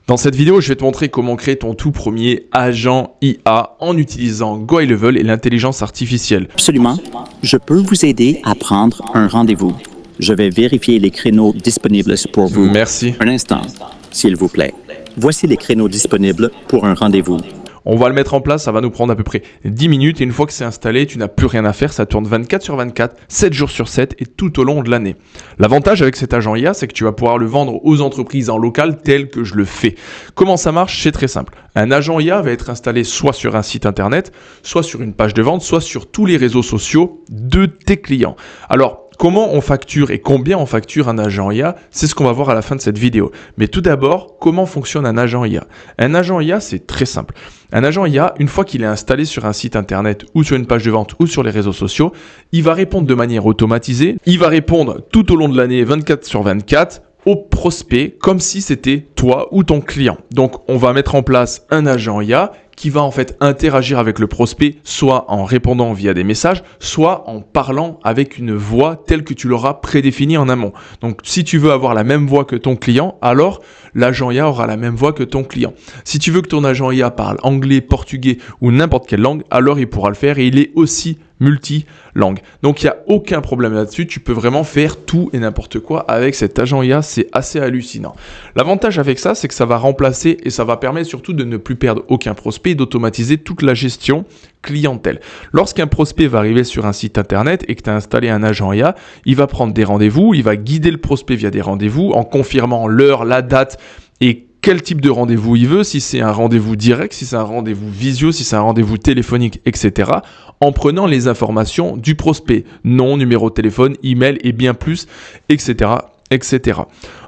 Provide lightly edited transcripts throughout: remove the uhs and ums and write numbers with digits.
Dans cette vidéo, je vais te montrer comment créer ton tout premier agent IA en utilisant GoHighLevel et l'intelligence artificielle. Absolument. Je peux vous aider à prendre un rendez-vous. Je vais vérifier les créneaux disponibles pour vous. Merci. Un instant, s'il vous plaît. Voici les créneaux disponibles pour un rendez-vous. On va le mettre en place, ça va nous prendre à peu près 10 minutes et une fois que c'est installé, tu n'as plus rien à faire, ça tourne 24 sur 24, 7 jours sur 7 et tout au long de l'année. L'avantage avec cet agent IA, c'est que tu vas pouvoir le vendre aux entreprises en local tel que je le fais. Comment ça marche? C'est très simple. Un agent IA va être installé soit sur un site internet, soit sur une page de vente, soit sur tous les réseaux sociaux de tes clients. Alors, comment on facture et combien on facture un agent IA? C'est ce qu'on va voir à la fin de cette vidéo. Mais tout d'abord, comment fonctionne un agent IA? Un agent IA, c'est très simple. Un agent IA, une fois qu'il est installé sur un site internet ou sur une page de vente ou sur les réseaux sociaux, il va répondre de manière automatisée. Il va répondre tout au long de l'année 24 sur 24 aux prospects comme si c'était toi ou ton client. Donc, on va mettre en place un agent IA qui va en fait interagir avec le prospect, soit en répondant via des messages, soit en parlant avec une voix telle que tu l'auras prédéfinie en amont. Donc, si tu veux avoir la même voix que ton client, alors l'agent IA aura la même voix que ton client. Si tu veux que ton agent IA parle anglais, portugais ou n'importe quelle langue, alors il pourra le faire et il est aussi multilangue. Donc, il n'y a aucun problème là-dessus. Tu peux vraiment faire tout et n'importe quoi avec cet agent IA. C'est assez hallucinant. L'avantage avec ça, c'est que ça va remplacer et ça va permettre surtout de ne plus perdre aucun prospect et d'automatiser toute la gestion clientèle. Lorsqu'un prospect va arriver sur un site internet et que tu as installé un agent IA, il va prendre des rendez-vous, il va guider le prospect via des rendez-vous en confirmant l'heure, la date et quel type de rendez-vous il veut, si c'est un rendez-vous direct, si c'est un rendez-vous visio, si c'est un rendez-vous téléphonique, etc. en prenant les informations du prospect, nom, numéro de téléphone, email et bien plus, etc., etc.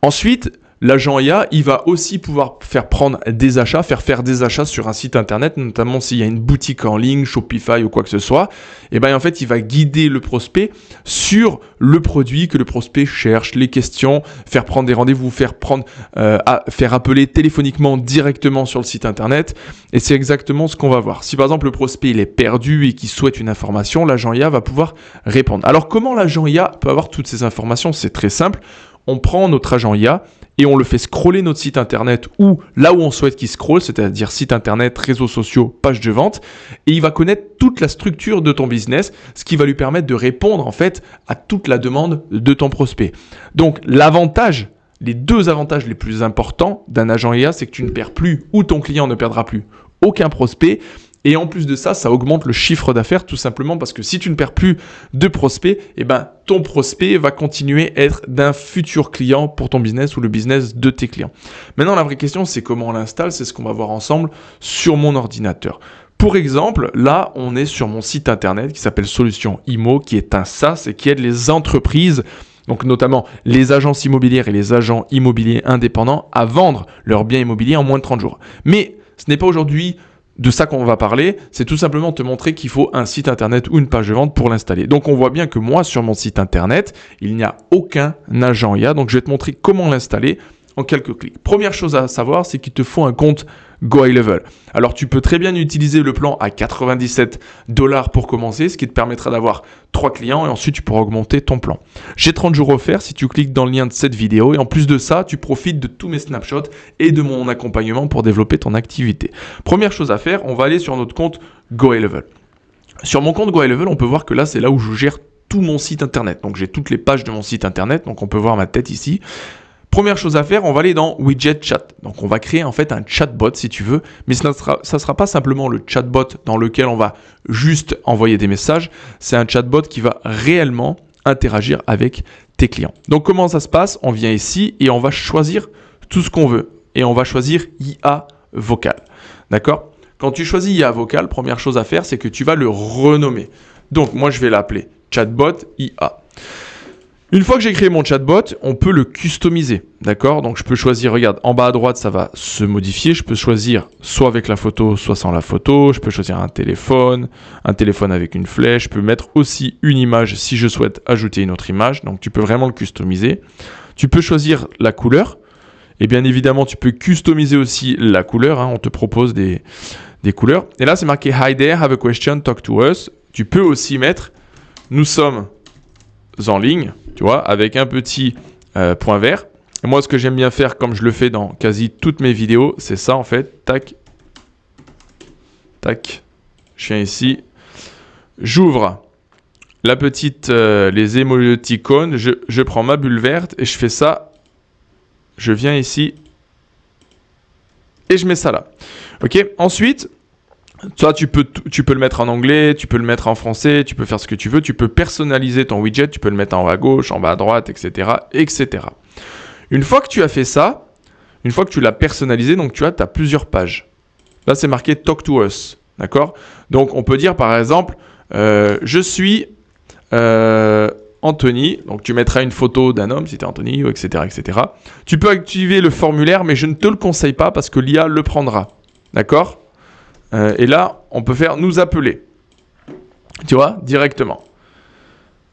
Ensuite, l'agent IA, il va aussi pouvoir faire prendre des achats, faire des achats sur un site internet, notamment s'il y a une boutique en ligne, Shopify ou quoi que ce soit. Et bien en fait, il va guider le prospect sur le produit que le prospect cherche, les questions, faire prendre des rendez-vous, faire appeler téléphoniquement directement sur le site internet. Et c'est exactement ce qu'on va voir. Si par exemple le prospect il est perdu et qu'il souhaite une information, l'agent IA va pouvoir répondre. Alors comment l'agent IA peut avoir toutes ces informations? C'est très simple. On prend notre agent IA et on le fait scroller notre site internet ou là où on souhaite qu'il scrolle, c'est-à-dire site internet, réseaux sociaux, page de vente, et il va connaître toute la structure de ton business, ce qui va lui permettre de répondre en fait à toute la demande de ton prospect. Donc l'avantage, les deux avantages les plus importants d'un agent IA, c'est que tu ne perds plus ou ton client ne perdra plus aucun prospect. Et en plus de ça, ça augmente le chiffre d'affaires tout simplement parce que si tu ne perds plus de prospects, eh ben, ton prospect va continuer à être d'un futur client pour ton business ou le business de tes clients. Maintenant, la vraie question, c'est comment on l'installe. C'est ce qu'on va voir ensemble sur mon ordinateur. Pour exemple, là, on est sur mon site internet qui s'appelle Solutions IMO, qui est un SaaS et qui aide les entreprises, donc notamment les agences immobilières et les agents immobiliers indépendants, à vendre leurs biens immobiliers en moins de 30 jours. Mais ce n'est pas aujourd'hui de ça qu'on va parler, c'est tout simplement te montrer qu'il faut un site internet ou une page de vente pour l'installer. Donc on voit bien que moi sur mon site internet, il n'y a aucun agent IA, donc je vais te montrer comment l'installer en quelques clics. Première chose à savoir, c'est qu'il te faut un compte GoHighLevel. Alors tu peux très bien utiliser le plan à 97 $ pour commencer, ce qui te permettra d'avoir 3 clients et ensuite tu pourras augmenter ton plan. J'ai 30 jours offerts si tu cliques dans le lien de cette vidéo et en plus de ça, tu profites de tous mes snapshots et de mon accompagnement pour développer ton activité. Première chose à faire, on va aller sur notre compte GoHighLevel. Sur mon compte GoHighLevel, on peut voir que là, c'est là où je gère tout mon site internet. Donc j'ai toutes les pages de mon site internet, donc on peut voir ma tête ici. Première chose à faire, on va aller dans Widget Chat. Donc, on va créer en fait un chatbot si tu veux, mais ça ne sera pas simplement le chatbot dans lequel on va juste envoyer des messages. C'est un chatbot qui va réellement interagir avec tes clients. Donc, comment ça se passe? On vient ici et on va choisir tout ce qu'on veut. Et on va choisir IA vocal. D'accord? Quand tu choisis IA vocal, première chose à faire, c'est que tu vas le renommer. Donc, moi, je vais l'appeler chatbot IA. Une fois que j'ai créé mon chatbot, on peut le customiser, d'accord? Donc je peux choisir, regarde, en bas à droite, ça va se modifier. Je peux choisir soit avec la photo, soit sans la photo. Je peux choisir un téléphone avec une flèche. Je peux mettre aussi une image si je souhaite ajouter une autre image. Donc tu peux vraiment le customiser. Tu peux choisir la couleur. Et bien évidemment, tu peux customiser aussi la couleur. On te propose des couleurs. Et là, c'est marqué « Hi there, have a question, talk to us ». Tu peux aussi mettre « Nous sommes en ligne », tu vois, avec un petit point vert. Et moi, ce que j'aime bien faire, comme je le fais dans quasi toutes mes vidéos, c'est ça en fait. Tac. Tac. Je viens ici. J'ouvre la petite, les émoticônes. Je prends ma bulle verte et je fais ça. Je viens ici. Et je mets ça là. Ok. Ensuite, toi, tu peux le mettre en anglais, tu peux le mettre en français, tu peux faire ce que tu veux. Tu peux personnaliser ton widget, tu peux le mettre en haut à gauche, en bas à droite, etc., etc. Une fois que tu as fait ça, une fois que tu l'as personnalisé, donc tu as plusieurs pages. Là, c'est marqué Talk to Us. D'accord? Donc, on peut dire par exemple, je suis Anthony. Donc, tu mettras une photo d'un homme si tu es Anthony, etc., etc. Tu peux activer le formulaire, mais je ne te le conseille pas parce que l'IA le prendra. D'accord? Et là, on peut faire nous appeler. Tu vois? Directement.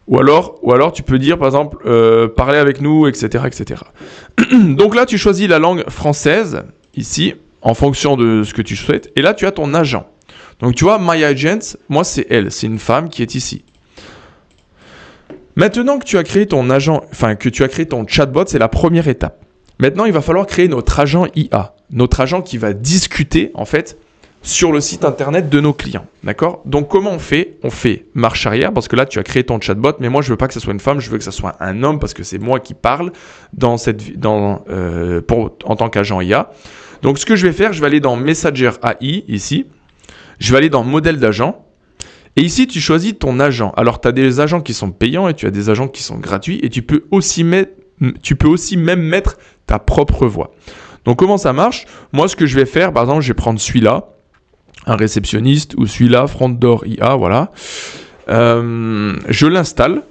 Ou alors, tu peux dire, par exemple, parler avec nous, etc., etc. Donc là, tu choisis la langue française, ici, en fonction de ce que tu souhaites. Et là, tu as ton agent. Donc, tu vois, My Agent, moi, c'est elle. C'est une femme qui est ici. Maintenant que tu as créé ton agent, enfin, que tu as créé ton chatbot, c'est la première étape. Maintenant, il va falloir créer notre agent IA. Notre agent qui va discuter, en fait, sur le site internet de nos clients. D'accord? Donc, comment on fait? On fait marche arrière, parce que là, tu as créé ton chatbot, mais moi, je veux pas que ce soit une femme, je veux que ce soit un homme, parce que c'est moi qui parle en tant qu'agent IA. Donc, ce que je vais faire, je vais aller dans Messenger AI, ici. Je vais aller dans modèle d'agent. Et ici, tu choisis ton agent. Alors, tu as des agents qui sont payants et tu as des agents qui sont gratuits. Et tu peux aussi même mettre ta propre voix. Donc, comment ça marche? Moi, ce que je vais faire, par exemple, je vais prendre celui-là, un réceptionniste, ou celui-là, Front Door IA, voilà. Je l'installe.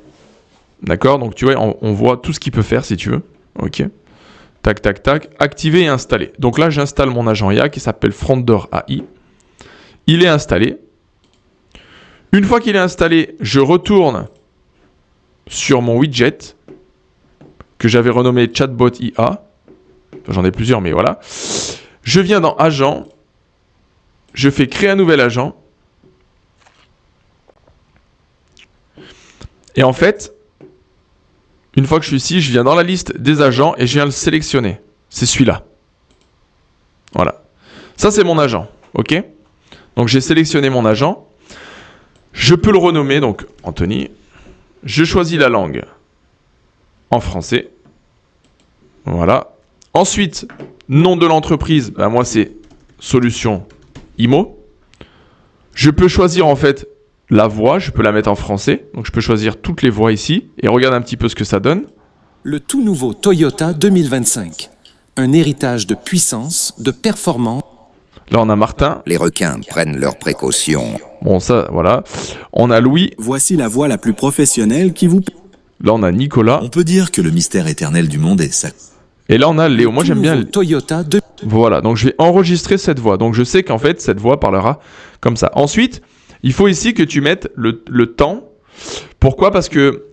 D'accord? Donc, tu vois, on voit tout ce qu'il peut faire, si tu veux. OK. Tac, tac, tac. Activer et installer. Donc là, j'installe mon agent IA qui s'appelle Front Door AI. Il est installé. Une fois qu'il est installé, je retourne sur mon widget que j'avais renommé Chatbot IA. Enfin, j'en ai plusieurs, mais voilà. Je viens dans Agent. Je fais créer un nouvel agent. Et en fait, une fois que je suis ici, je viens dans la liste des agents et je viens le sélectionner. C'est celui-là. Voilà. Ça, c'est mon agent. OK? Donc, j'ai sélectionné mon agent. Je peux le renommer, donc Anthony. Je choisis la langue en français. Voilà. Ensuite, nom de l'entreprise. Ben, moi, c'est Solution IMO. Je peux choisir en fait la voix. Je peux la mettre en français. Donc, je peux choisir toutes les voix ici. Et regarde un petit peu ce que ça donne. Le tout nouveau Toyota 2025. Un héritage de puissance, de performance. Là, on a Martin. Les requins prennent leurs précautions. Bon, ça, voilà. On a Louis. Voici la voix la plus professionnelle qui vous... Là, on a Nicolas. On peut dire que le mystère éternel du monde est ça. Et là, on a Léo. Moi, j'aime bien... Toyota 2. Voilà, donc je vais enregistrer cette voix. Donc, je sais qu'en fait, cette voix parlera comme ça. Ensuite, il faut ici que tu mettes le temps. Pourquoi? Parce que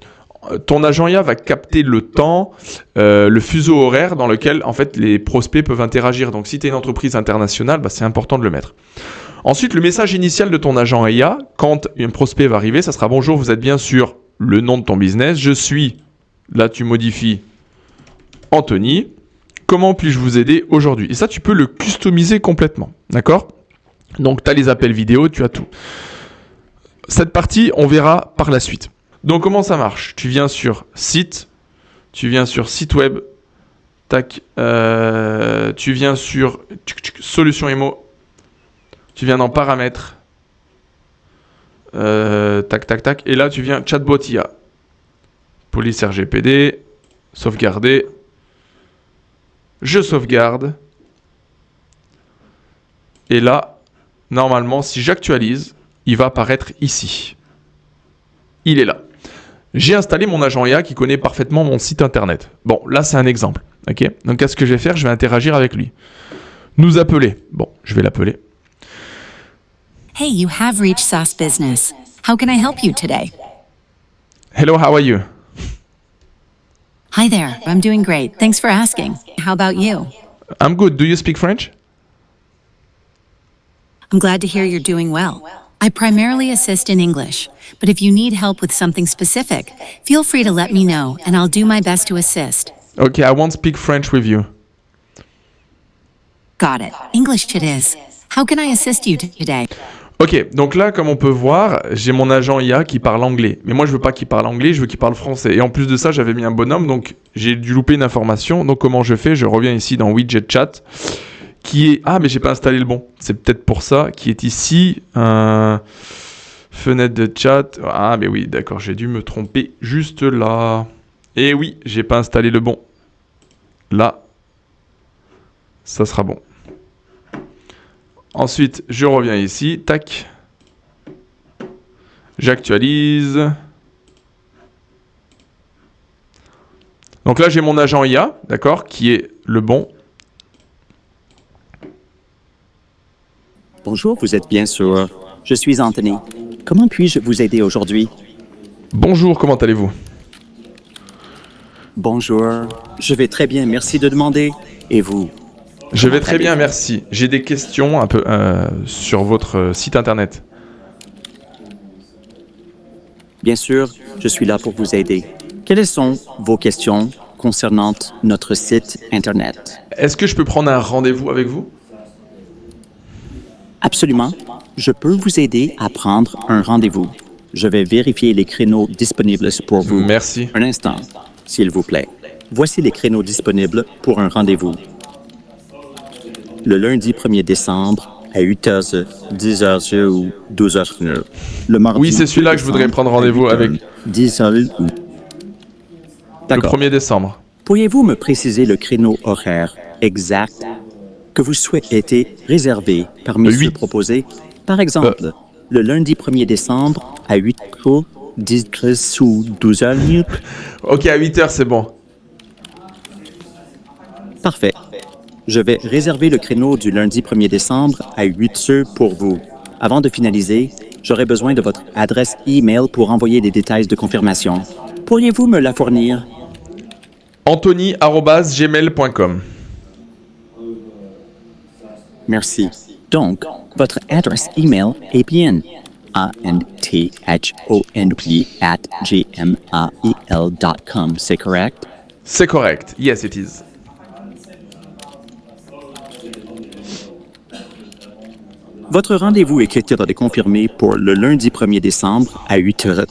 ton agent IA va capter le temps, le fuseau horaire dans lequel, en fait, les prospects peuvent interagir. Donc, si tu es une entreprise internationale, bah, c'est important de le mettre. Ensuite, le message initial de ton agent IA, quand un prospect va arriver, ça sera « Bonjour, vous êtes bien sur le nom de ton business. Je suis... » Là, tu modifies « Anthony. Comment puis-je vous aider aujourd'hui ?» Et ça, tu peux le customiser complètement. D'accord? Donc, tu as les appels vidéo, tu as tout. Cette partie, on verra par la suite. Donc, comment ça marche? Tu viens sur site. Tu viens sur site web. Tac. Tu viens sur Solution IMO. Tu viens dans paramètres. Tac, tac, tac. Et là, tu viens chatbot IA. Police RGPD. Sauvegarder. Je sauvegarde. Et là, normalement, si j'actualise, il va apparaître ici. Il est là. J'ai installé mon agent IA qui connaît parfaitement mon site internet. Bon, là, c'est un exemple. Okay? Donc, qu'est-ce que je vais faire? Je vais interagir avec lui. Nous appeler. Bon, je vais l'appeler. Hey, you have reached SAS Business. How can I help you today? Hello, how are you? Hi there, I'm doing great. Thanks for asking. How about you? I'm good. Do you speak French? I'm glad to hear you're doing well. I primarily assist in English, but if you need help with something specific, feel free to let me know and I'll do my best to assist. Okay, I won't speak French with you. Got it. English it is. How can I assist you today? Ok, donc là, comme on peut voir, j'ai mon agent IA qui parle anglais. Mais moi, je veux pas qu'il parle anglais, je veux qu'il parle français. Et en plus de ça, j'avais mis un bonhomme, donc j'ai dû louper une information. Donc comment je fais? Je reviens ici dans Widget Chat, qui est... Ah, mais j'ai pas installé le bon. C'est peut-être pour ça, qui est ici. Fenêtre de chat. Ah, mais oui, d'accord, j'ai dû me tromper juste là. Et oui, j'ai pas installé le bon. Là, ça sera bon. Ensuite, je reviens ici, tac. J'actualise. Donc là, j'ai mon agent IA, d'accord, qui est le bon. Bonjour, vous êtes bien sûr. Je suis Anthony. Comment puis-je vous aider aujourd'hui? Bonjour, comment allez-vous? Bonjour. Je vais très bien, merci de demander. Et vous? Je vais très bien, merci. J'ai des questions un peu sur votre site internet. Bien sûr, je suis là pour vous aider. Quelles sont vos questions concernant notre site internet? Est-ce que je peux prendre un rendez-vous avec vous? Absolument. Je peux vous aider à prendre un rendez-vous. Je vais vérifier les créneaux disponibles pour vous. Merci. Un instant, s'il vous plaît. Voici les créneaux disponibles pour un rendez-vous. Le lundi 1er décembre à 8h, 10h ou 12h. Le mardi. Oui, c'est celui-là que je voudrais prendre rendez-vous avec. 10h. Le 1er décembre. Pourriez-vous me préciser le créneau horaire exact que vous souhaitez réserver parmi ceux proposés? Par exemple, le lundi 1er décembre à 8h, 10h ou 12h. Ok, à 8h, c'est bon. Parfait. Je vais réserver le créneau du lundi 1er décembre à 8h pour vous. Avant de finaliser, j'aurai besoin de votre adresse e-mail pour envoyer des détails de confirmation. Pourriez-vous me la fournir? Anthony@gmail.com. Merci. Donc, votre adresse e-mail est bien anthony@gmail.com, c'est correct? C'est correct. Yes, it is. Votre rendez-vous est de confirmé pour le lundi 1er décembre à 8h.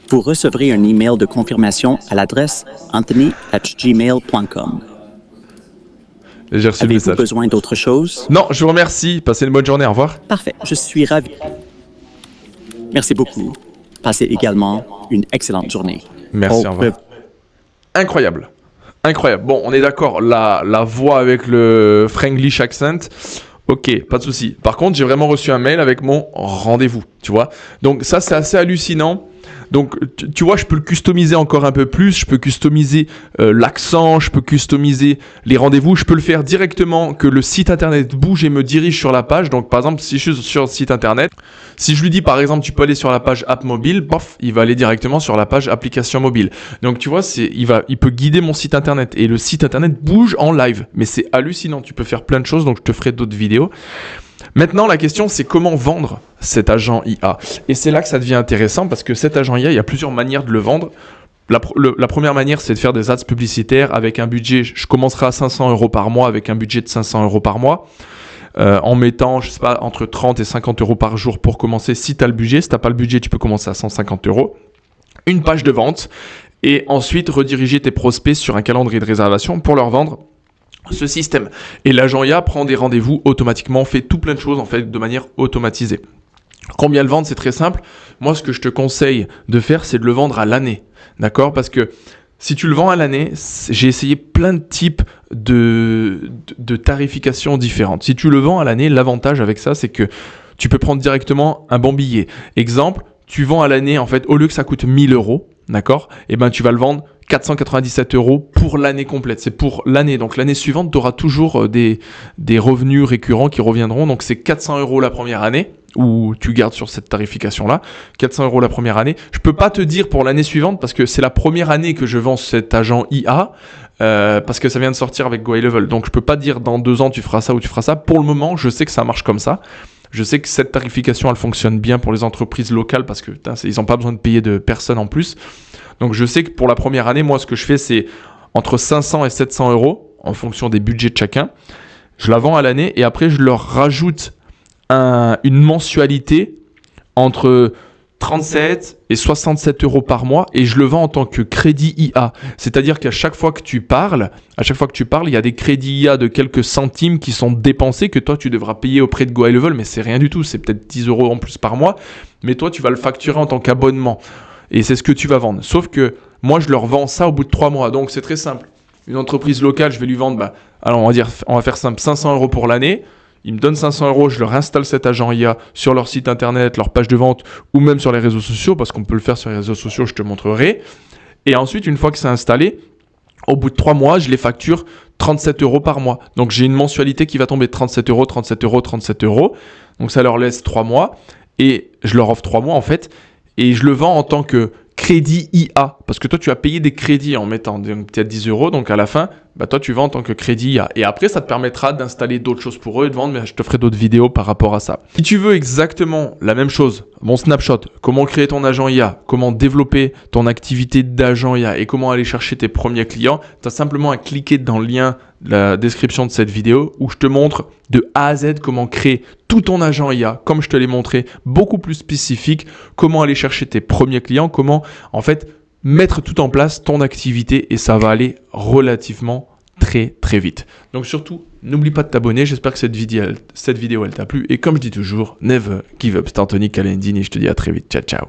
Vous recevrez un email de confirmation à l'adresse anthony@gmail.com. J'ai reçu le Avez-vous message. besoin d'autre chose? Non, je vous remercie. Passez une bonne journée. Au revoir. Parfait, je suis ravi. Merci beaucoup. Passez également une excellente journée. Merci, au revoir. Incroyable. Incroyable. Bon, on est d'accord. La voix avec le Franglish accent. Ok, pas de souci. Par contre, j'ai vraiment reçu un mail avec mon rendez-vous, tu vois. Donc ça, c'est assez hallucinant. Donc, tu vois, je peux le customiser encore un peu plus. Je peux customiser l'accent, je peux customiser les rendez-vous. Je peux le faire directement que le site internet bouge et me dirige sur la page. Donc, par exemple, si je suis sur le site internet, si je lui dis, par exemple, tu peux aller sur la page app mobile, pof, il va aller directement sur la page application mobile. Donc, tu vois, il peut guider mon site internet et le site internet bouge en live. Mais c'est hallucinant. Tu peux faire plein de choses. Donc, je te ferai d'autres vidéos. Maintenant, la question, c'est comment vendre cet agent IA. Et c'est là que ça devient intéressant parce que cet agent IA, il y a plusieurs manières de le vendre. La première manière, c'est de faire des ads publicitaires avec un budget. Je commencerai à 500 € par mois avec un budget de 500 € par mois. En mettant, je sais pas, entre 30 et 50 € par jour pour commencer si tu as le budget. Si tu n'as pas le budget, tu peux commencer à 150 €. Une page de vente et ensuite rediriger tes prospects sur un calendrier de réservation pour leur vendre ce système. Et l'agent IA prend des rendez-vous automatiquement, fait tout plein de choses en fait de manière automatisée. Combien le vendre? C'est très simple. Moi, ce que je te conseille de faire, c'est de le vendre à l'année. D'accord? Parce que si tu le vends à l'année, j'ai essayé plein de types de tarifications différentes. Si tu le vends à l'année, l'avantage avec ça, c'est que tu peux prendre directement un bon billet. Exemple, tu vends à l'année, en fait, au lieu que ça coûte 1000 €, d'accord? Eh ben, tu vas le vendre 497 € pour l'année complète. C'est pour l'année. Donc, l'année suivante, tu auras toujours des revenus récurrents qui reviendront. Donc, c'est 400 € la première année où tu gardes sur cette tarification-là. 400 € la première année. Je peux pas te dire pour l'année suivante parce que c'est la première année que je vends cet agent IA parce que ça vient de sortir avec Go High Level. Donc, je peux pas dire dans 2 ans, tu feras ça ou tu feras ça. Pour le moment, je sais que ça marche comme ça. Je sais que cette tarification, elle fonctionne bien pour les entreprises locales parce que ils n'ont pas besoin de payer de personnes en plus. Donc, je sais que pour la première année, moi, ce que je fais, c'est entre 500 et 700 euros en fonction des budgets de chacun. Je la vends à l'année et après, je leur rajoute une mensualité entre 37 et 67 euros par mois et je le vends en tant que crédit IA. C'est-à-dire qu'à chaque fois que tu parles, il y a des crédits IA de quelques centimes qui sont dépensés que toi, tu devras payer auprès de GoHighLevel, mais c'est rien du tout. C'est peut-être 10 euros en plus par mois, mais toi, tu vas le facturer en tant qu'abonnement. Et c'est ce que tu vas vendre. Sauf que moi, je leur vends ça au bout de 3 mois. Donc, c'est très simple. Une entreprise locale, je vais lui vendre, alors on va faire simple, 500 euros pour l'année. Ils me donnent 500 euros, je leur installe cet agent IA sur leur site internet, leur page de vente ou même sur les réseaux sociaux, parce qu'on peut le faire sur les réseaux sociaux, je te montrerai. Et ensuite, une fois que c'est installé, au bout de 3 mois, je les facture 37 euros par mois. Donc, j'ai une mensualité qui va tomber de 37 euros, 37 euros, 37 euros. Donc, ça leur laisse 3 mois et je leur offre 3 mois en fait. Et je le vends en tant que crédit IA. Parce que toi, tu as payé des crédits en mettant peut-être 10 euros. Donc, à la fin, toi, tu vends en tant que crédit IA. Et après, ça te permettra d'installer d'autres choses pour eux et de vendre. Mais je te ferai d'autres vidéos par rapport à ça. Si tu veux exactement la même chose, mon snapshot, comment créer ton agent IA, comment développer ton activité d'agent IA et comment aller chercher tes premiers clients, tu as simplement à cliquer dans le lien de la description de cette vidéo où je te montre de A à Z comment créer tout ton agent IA, comme je te l'ai montré, beaucoup plus spécifique, comment aller chercher tes premiers clients, comment en fait mettre tout en place ton activité et ça va aller relativement très vite. Donc surtout, n'oublie pas de t'abonner. J'espère que cette vidéo elle t'a plu et comme je dis toujours, never give up. C'était Anthony Calendini et je te dis à très vite. Ciao.